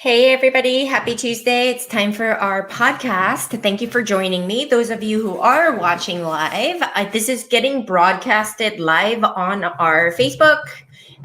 Hey, everybody. Happy Tuesday. It's time for our podcast. Thank you for joining me. Those of you who are watching live, this is getting broadcasted live on our Facebook,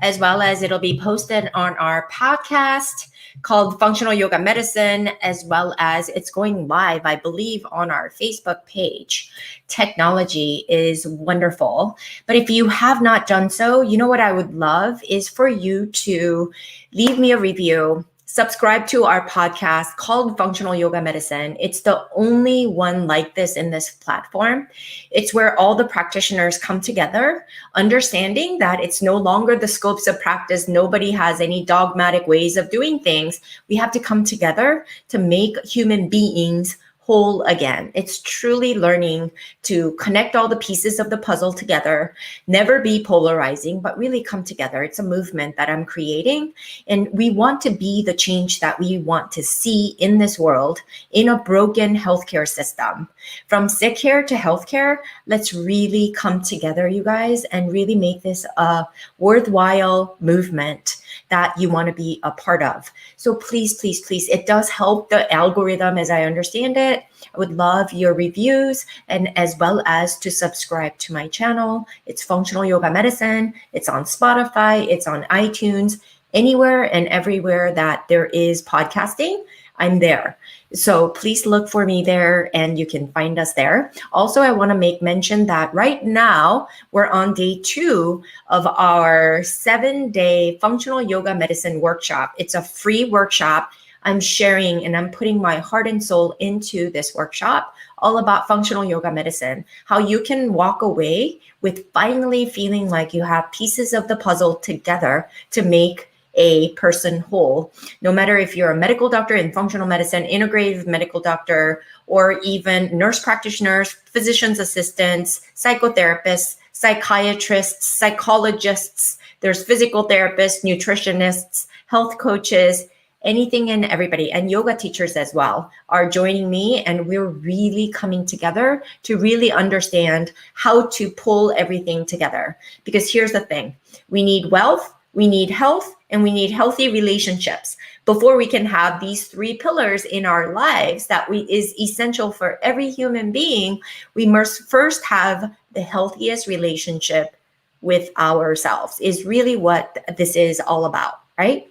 as well as it'll be posted on our podcast called Functional Yoga Medicine, as well as it's going live, I believe, on our Facebook page. Technology is wonderful. But if you have not done so, you know what I would love is for you to leave me a review. Subscribe to our podcast called Functional Yoga Medicine. It's the only one like this in this platform. It's where all the practitioners come together, understanding that it's no longer the scopes of practice. Nobody has any dogmatic ways of doing things. We have to come together to make human beings whole again. It's truly learning to connect all the pieces of the puzzle together, never be polarizing, but really come together. It's a movement that I'm creating, and we want to be the change that we want to see in this world in a broken healthcare system. From sick care to healthcare, let's really come together, you guys, and really make this a worthwhile movement that you want to be a part of. So please, please, please, it does help the algorithm as I understand it. I would love your reviews and as well as to subscribe to my channel. It's Functional Yoga Medicine. It's on Spotify. It's on iTunes. Anywhere and everywhere that there is podcasting, I'm there. So please look for me there and you can find us there. Also, I want to make mention that right now we're on day 2 of our 7-day functional yoga medicine workshop. It's a free workshop. I'm sharing and I'm putting my heart and soul into this workshop, all about functional yoga medicine, how you can walk away with finally feeling like you have pieces of the puzzle together to make a person whole. No matter if you're a medical doctor in functional medicine, integrative medical doctor, or even nurse practitioners, physician's assistants, psychotherapists, psychiatrists, psychologists, there's physical therapists, nutritionists, health coaches, anything and everybody, and yoga teachers as well are joining me, and we're really coming together to really understand how to pull everything together. Because here's the thing, we need wealth, we need health, and we need healthy relationships. Before we can have these 3 pillars in our lives that is essential for every human being, we must first have the healthiest relationship with ourselves, is really what this is all about, right?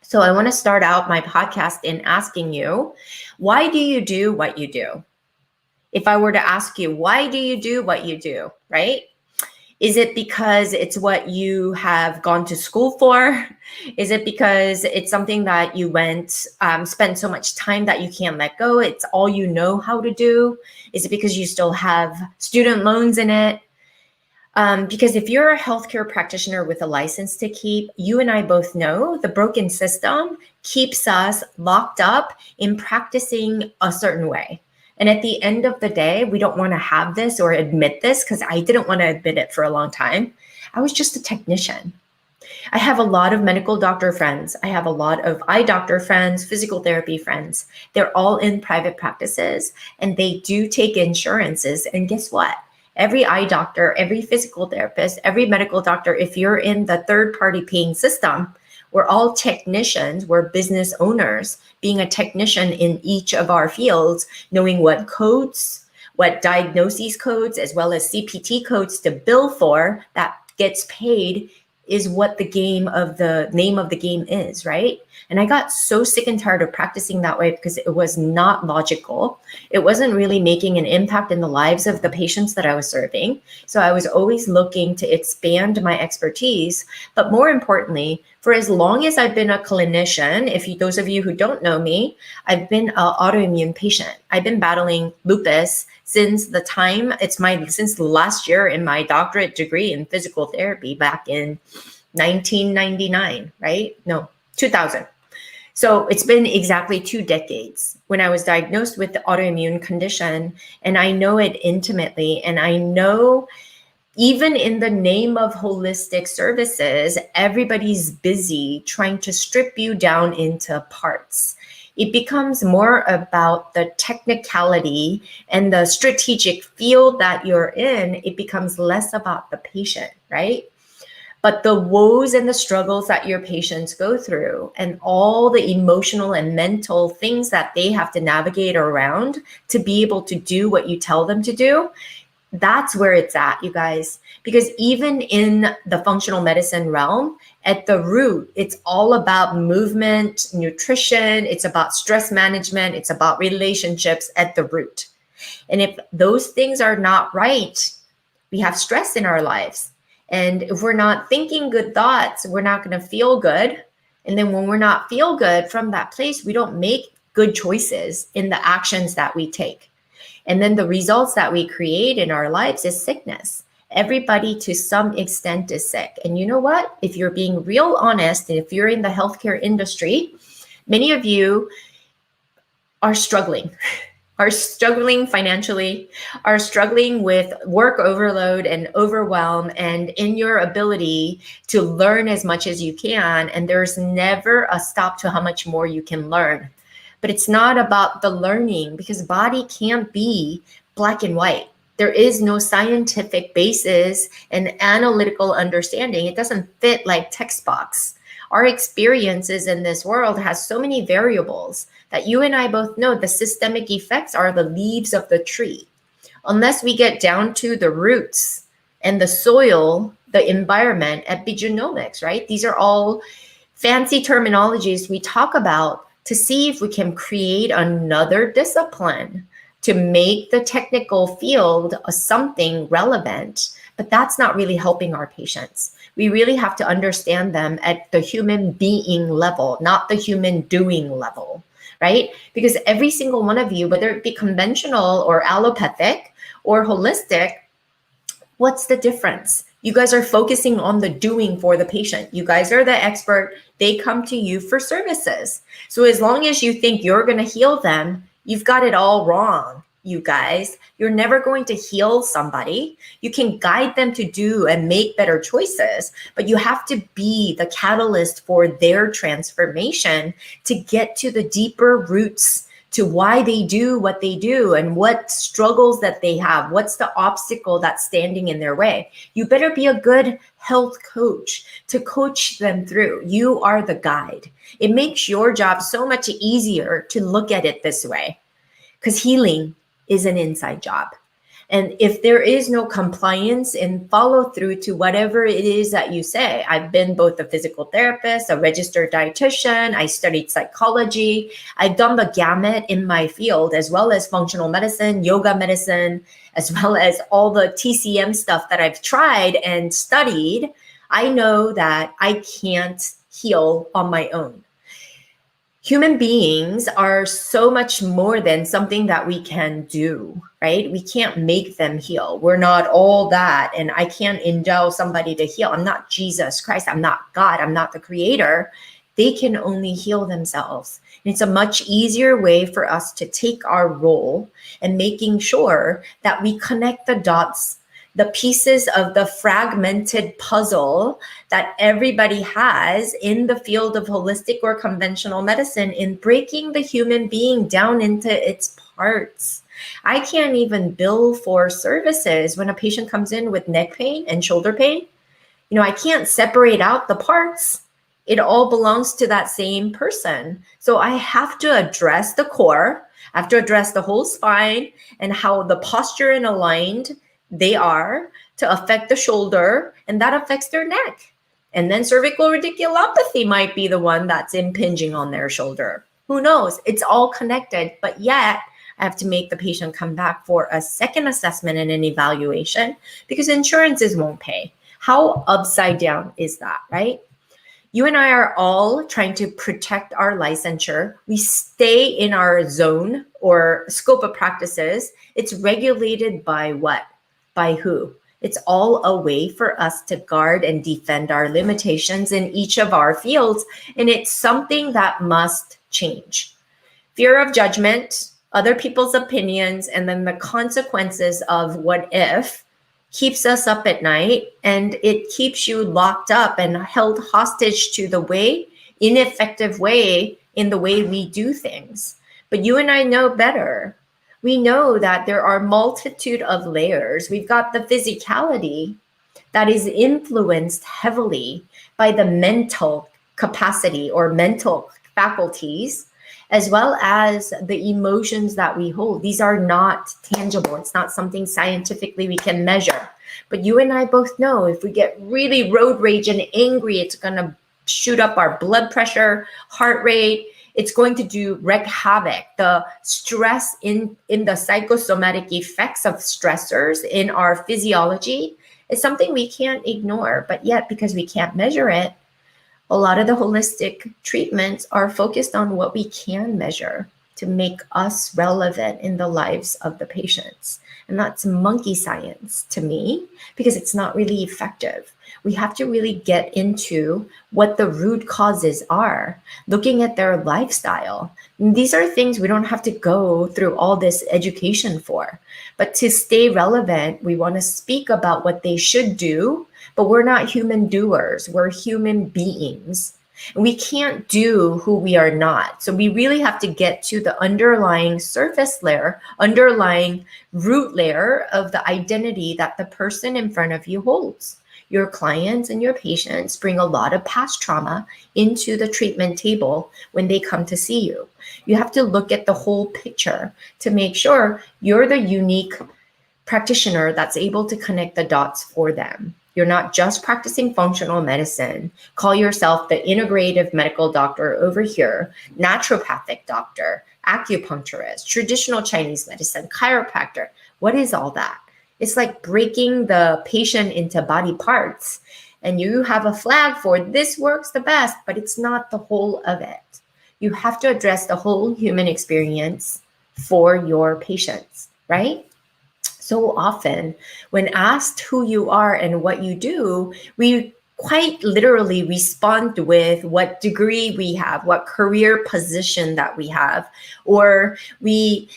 So I want to start out my podcast in asking you, why do you do what you do? If I were to ask you, why do you do what you do, right? Is it because it's what you have gone to school for? Is it because it's something that you spent so much time that you can't let go? It's all you know how to do? Is it because you still have student loans in it? Because if you're a healthcare practitioner with a license to keep, you and I both know the broken system keeps us locked up in practicing a certain way. And at the end of the day, we don't want to have this or admit this, because I didn't want to admit it for a long time. I was just a technician. I have a lot of medical doctor friends. I have a lot of eye doctor friends, physical therapy friends. They're all in private practices and they do take insurances. And guess what? Every eye doctor, every physical therapist, every medical doctor, if you're in the third-party paying system, we're all technicians, we're business owners, being a technician in each of our fields, knowing what codes, what diagnoses codes, as well as CPT codes to bill for that gets paid is what the name of the game is, right? And I got so sick and tired of practicing that way because it was not logical. It wasn't really making an impact in the lives of the patients that I was serving. So I was always looking to expand my expertise. But more importantly, for as long as I've been a clinician, those of you who don't know me, I've been an autoimmune patient. I've been battling lupus since last year in my doctorate degree in physical therapy back in 1999, right? No, 2000. So it's been exactly 2 decades when I was diagnosed with the autoimmune condition, and I know it intimately. And I know even in the name of holistic services, everybody's busy trying to strip you down into parts. It becomes more about the technicality and the strategic field that you're in. It becomes less about the patient, right? But the woes and the struggles that your patients go through and all the emotional and mental things that they have to navigate around to be able to do what you tell them to do, that's where it's at, you guys. Because even in the functional medicine realm, at the root, it's all about movement, nutrition, it's about stress management, it's about relationships at the root. And if those things are not right, we have stress in our lives. And if we're not thinking good thoughts, we're not going to feel good. And then when we're not feel good from that place, we don't make good choices in the actions that we take. And then the results that we create in our lives is sickness. Everybody to some extent is sick. And you know what? If you're being real honest, and if you're in the healthcare industry, many of you are struggling financially, are struggling with work overload and overwhelm and in your ability to learn as much as you can. And there's never a stop to how much more you can learn. But it's not about the learning, because body can't be black and white. There is no scientific basis and analytical understanding. It doesn't fit like text box. Our experiences in this world has so many variables that you and I both know the systemic effects are the leaves of the tree. Unless we get down to the roots and the soil, the environment, epigenomics, right? These are all fancy terminologies we talk about to see if we can create another discipline to make the technical field something relevant. But that's not really helping our patients. We really have to understand them at the human being level, not the human doing level, right? Because every single one of you, whether it be conventional or allopathic or holistic, what's the difference? You guys are focusing on the doing for the patient. You guys are the expert. They come to you for services. So as long as you think you're going to heal them, you've got it all wrong, you guys. You're never going to heal somebody. You can guide them to do and make better choices, but you have to be the catalyst for their transformation to get to the deeper roots to why they do what they do and what struggles that they have. What's the obstacle that's standing in their way? You better be a good health coach to coach them through. You are the guide. It makes your job so much easier to look at it this way, because healing is an inside job. And if there is no compliance and follow through to whatever it is that you say, I've been both a physical therapist, a registered dietitian, I studied psychology, I've done the gamut in my field, as well as functional medicine, yoga medicine, as well as all the TCM stuff that I've tried and studied. I know that I can't heal on my own. Human beings are so much more than something that we can do, right? We can't make them heal. We're not all that. And I can't endow somebody to heal. I'm not Jesus Christ. I'm not God. I'm not the creator. They can only heal themselves. And it's a much easier way for us to take our role and making sure that we connect the dots, the pieces of the fragmented puzzle that everybody has in the field of holistic or conventional medicine, in breaking the human being down into its parts. I can't even bill for services when a patient comes in with neck pain and shoulder pain. I can't separate out the parts. It all belongs to that same person. So I have to address the core. I have to address the whole spine and how the posture and aligned they are to affect the shoulder, and that affects their neck. And then cervical radiculopathy might be the one that's impinging on their shoulder. Who knows? It's all connected, but yet I have to make the patient come back for a second assessment and an evaluation because insurances won't pay. How upside down is that, right? You and I are all trying to protect our licensure. We stay in our zone or scope of practices. It's regulated by what? By who? It's all a way for us to guard and defend our limitations in each of our fields. And it's something that must change. Fear of judgment, other people's opinions, and then the consequences of what if keeps us up at night, and it keeps you locked up and held hostage to the ineffective way in the way we do things. But you and I know better. We know that there are multitude of layers. We've got the physicality that is influenced heavily by the mental capacity or mental faculties, as well as the emotions that we hold. These are not tangible. It's not something scientifically we can measure. But you and I both know if we get really road rage and angry, it's going to shoot up our blood pressure, heart rate. It's going to wreak havoc. The stress in the psychosomatic effects of stressors in our physiology is something we can't ignore. But yet, because we can't measure it, a lot of the holistic treatments are focused on what we can measure to make us relevant in the lives of the patients. And that's monkey science to me, because it's not really effective. We have to really get into what the root causes are, looking at their lifestyle. And these are things we don't have to go through all this education for. But to stay relevant, we want to speak about what they should do, but we're not human doers. We're human beings. And we can't do who we are not. So we really have to get to the underlying surface layer, underlying root layer of the identity that the person in front of you holds. Your clients and your patients bring a lot of past trauma into the treatment table when they come to see you. You have to look at the whole picture to make sure you're the unique practitioner that's able to connect the dots for them. You're not just practicing functional medicine. Call yourself the integrative medical doctor over here, naturopathic doctor, acupuncturist, traditional Chinese medicine, chiropractor. What is all that? It's like breaking the patient into body parts. And you have a flag for this works the best, but it's not the whole of it. You have to address the whole human experience for your patients, right? So often, when asked who you are and what you do, we quite literally respond with what degree we have, what career position that we have, or we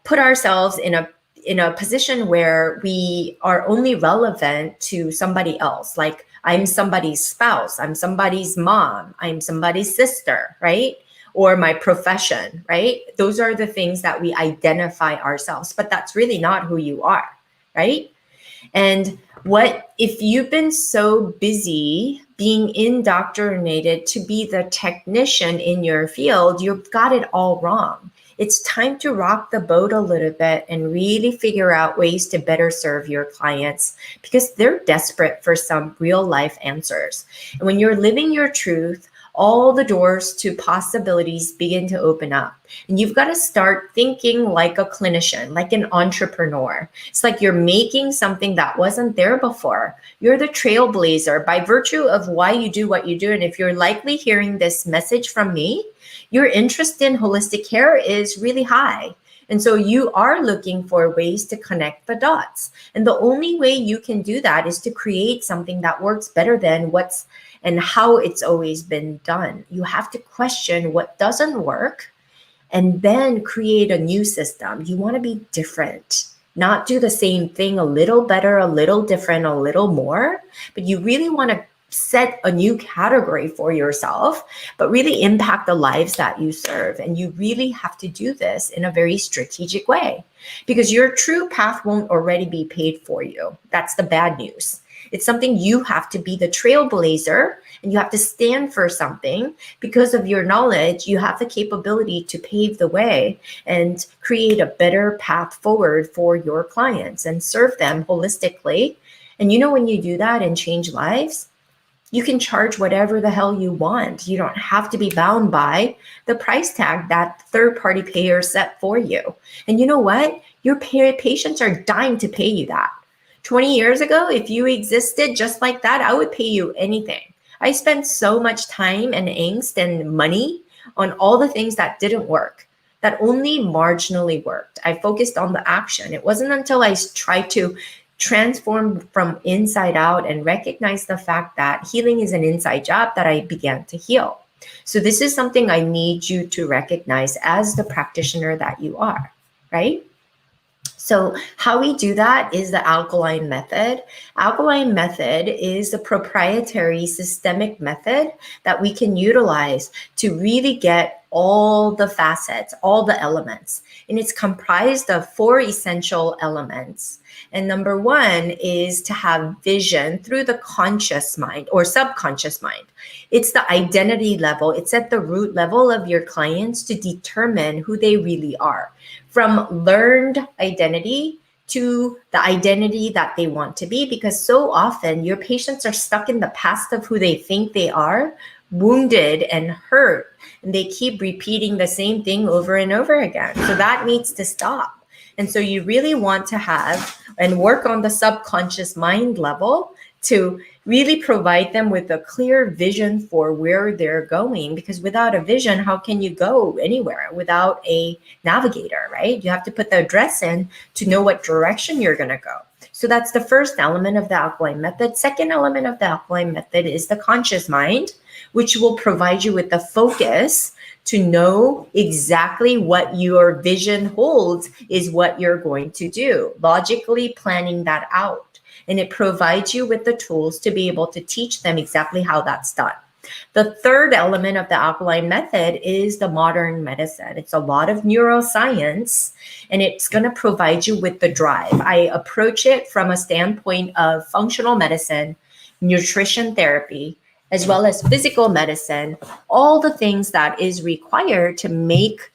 put ourselves in a position where we are only relevant to somebody else. Like, I'm somebody's spouse, I'm somebody's mom, I'm somebody's sister, right? Or my profession, right? Those are the things that we identify ourselves, but that's really not who you are, right? And what if you've been so busy being indoctrinated to be the technician in your field, you've got it all wrong. It's time to rock the boat a little bit and really figure out ways to better serve your clients, because they're desperate for some real life answers. And when you're living your truth, all the doors to possibilities begin to open up. And you've got to start thinking like a clinician, like an entrepreneur. It's like you're making something that wasn't there before. You're the trailblazer by virtue of why you do what you do. And if you're likely hearing this message from me, your interest in holistic care is really high. And so you are looking for ways to connect the dots. And the only way you can do that is to create something that works better than what's and how it's always been done. You have to question what doesn't work and then create a new system. You want to be different, not do the same thing a little better, a little different, a little more, but you really want to set a new category for yourself, but really impact the lives that you serve. And you really have to do this in a very strategic way, because your true path won't already be paid for you. That's the bad news. It's something you have to be the trailblazer, and you have to stand for something. Because of your knowledge, you have the capability to pave the way and create a better path forward for your clients and serve them holistically. And when you do that and change lives, you can charge whatever the hell you want. You don't have to be bound by the price tag that third-party payers set for you. And you know what? Your patients are dying to pay you that. 20 years ago, if you existed just like that, I would pay you anything. I spent so much time and angst and money on all the things that didn't work, that only marginally worked. I focused on the action. It wasn't until I tried to transform from inside out and recognize the fact that healing is an inside job that I began to heal. So this is something I need you to recognize as the practitioner that you are, right? So how we do that is the alkaline method. Alkaline method is a proprietary systemic method that we can utilize to really get all the facets, all the elements. And it's comprised of 4 essential elements. And number 1 is to have vision through the conscious mind or subconscious mind. It's the identity level. It's at the root level of your clients to determine who they really are. From learned identity to the identity that they want to be, because so often your patients are stuck in the past of who they think they are, wounded and hurt, and they keep repeating the same thing over and over again. So that needs to stop. And so you really want to have and work on the subconscious mind level to really provide them with a clear vision for where they're going. Because without a vision, how can you go anywhere without a navigator, right? You have to put the address in to know what direction you're going to go. So that's the first element of the alkaline method. Second element of the alkaline method is the conscious mind, which will provide you with the focus to know exactly what your vision holds is what you're going to do, logically planning that out. And it provides you with the tools to be able to teach them exactly how that's done. The third element of the alkaline method is the modern medicine. It's a lot of neuroscience, and it's going to provide you with the drive. I approach it from a standpoint of functional medicine, nutrition therapy, as well as physical medicine, all the things that is required to make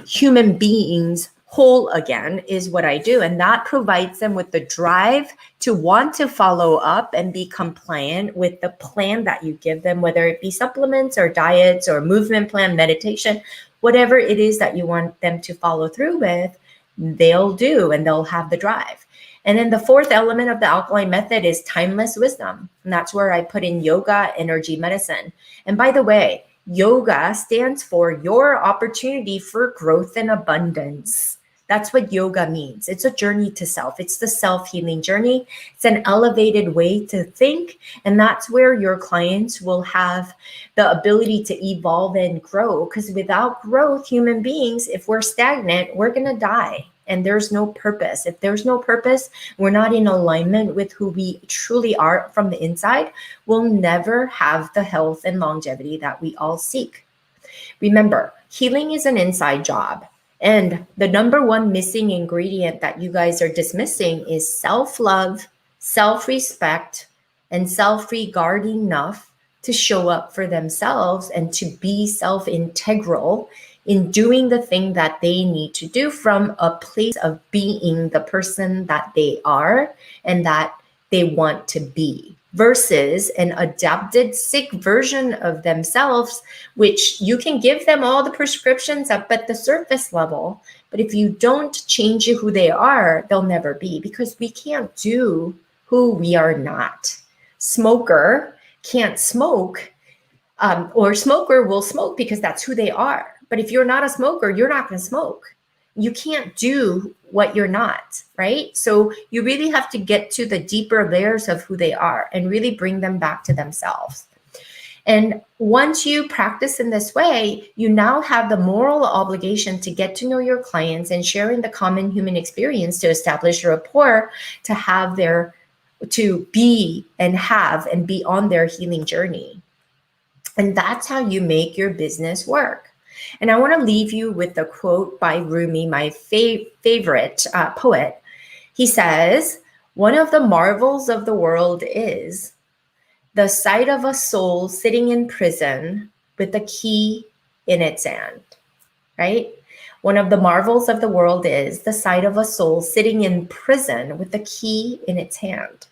human beings whole again is what I do. And that provides them with the drive to want to follow up and be compliant with the plan that you give them, whether it be supplements or diets or movement plan, meditation, whatever it is that you want them to follow through with, they'll do, and they'll have the drive. And then the fourth element of the alkaline method is timeless wisdom. And that's where I put in yoga, energy medicine. And by the way, yoga stands for your opportunity for growth and abundance. That's what yoga means. It's a journey to self. It's the self-healing journey. It's an elevated way to think. And that's where your clients will have the ability to evolve and grow. Because without growth, human beings, if we're stagnant, we're going to die. And there's no purpose. If there's no purpose, we're not in alignment with who we truly are from the inside, we'll never have the health and longevity that we all seek. Remember, healing is an inside job. And the number one missing ingredient that you guys are dismissing is self-love, self-respect, and self-regard enough to show up for themselves and to be self-integral in doing the thing that they need to do from a place of being the person that they are and that they want to be, versus an adapted sick version of themselves, which you can give them all the prescriptions up at the surface level. But if you don't change who they are, they'll never be, because we can't do who we are not. Smoker can't smoke, or smoker will smoke because that's who they are. But if you're not a smoker, you're not going to smoke. You can't do what you're not, right? So you really have to get to the deeper layers of who they are and really bring them back to themselves. And once you practice in this way, you now have the moral obligation to get to know your clients and sharing the common human experience to establish a rapport, to be and have and be on their healing journey. And that's how you make your business work. And I want to leave you with a quote by Rumi, my favorite poet. He says, "One of the marvels of the world is the sight of a soul sitting in prison with a key in its hand," right? One of the marvels of the world is the sight of a soul sitting in prison with the key in its hand.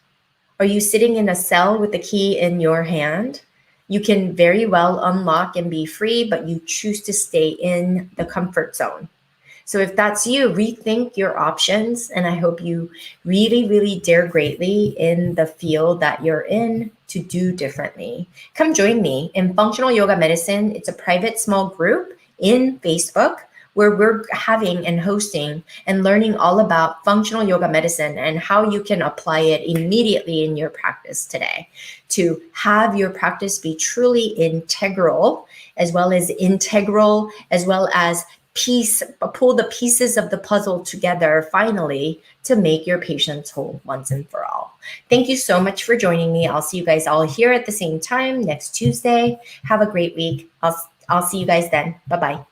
Are you sitting in a cell with the key in your hand? You can very well unlock and be free, but you choose to stay in the comfort zone. So if that's you, rethink your options. And I hope you really, really dare greatly in the field that you're in to do differently. Come join me in Functional Yoga Medicine. It's a private small group in Facebook where we're having and hosting and learning all about functional yoga medicine and how you can apply it immediately in your practice today to have your practice be truly integral, as well as pull the pieces of the puzzle together finally to make your patients whole once and for all. Thank you so much for joining me. I'll see you guys all here at the same time next Tuesday. Have a great week. I'll I'll see you guys then. Bye bye.